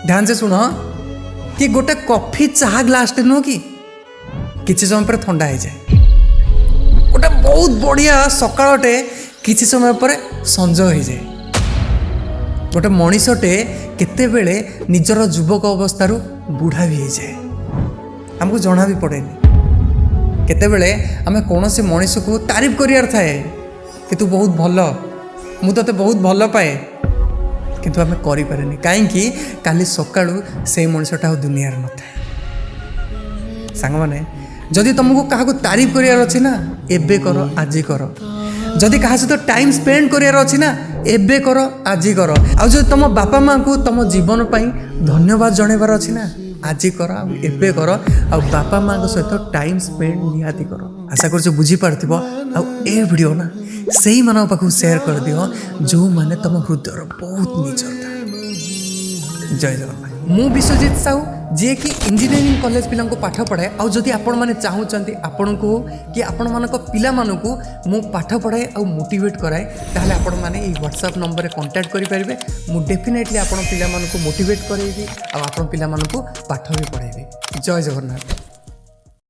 ध्यान से शुण कि गोटे कॉफी चाह ग्लासटे नुह कि किसी समय पर ठंडा हो जाए। गोटे बहुत बढ़िया सकाळटे किसी समय पर संज हो जाए। गोटे मनीषटे केतेबेले निजर युवक अवस्थारू बुढ़ा भी हो जाए, हमको जना भी पड़ेनि। केतेबेले आमे कौनसी मनीष को तारीफ करियार थाए कि तू बहुत भल, मु तते बहुत भल पाए, किंतु आमे करि पारेनि काहेकि काली सकाळू से मनीषटा दुनिया न थाए। सांग माने जदि तुमको क्या तारीफ करियार अछि ना एबे करो, आज करो। जदि कहा सहित टाइम स्पेंड करियार अछि ना एबे करो, आज करो। आ जो तुम बापा माँ को तुम जीवन पाई धन्यवाद जणेबार अछि ना आज कर, एबे कर। आ बापा माँ सहित टाइम स्पेंड निहाती कर। आशा कर बुझी पार्थिव। आ ए वीडियो ना सही मान पाखु शेयर कर दियो जो माने तुम हृदय बहुत निचर था। जय जगन्नाथ। मु विश्वजित साहू जी कि इंजीनियरिंग कॉलेज पिला पाठ पढ़ाए। आ जदि आपण मैंने चाहूँगी आपण को कि आपण मान पिला मानकु मु पाठ पढ़ाए और मोटिवेट कराए ताहले आपण माने ई व्हाट्सएप नंबर रे कांटेक्ट करि परिबे। मु डेफिनेटली आपण पिला मानकु मोटिवेट करैबी आ आपण पिला मानकु पाठ भी पढ़ाइबी। जय जगन्नाथ।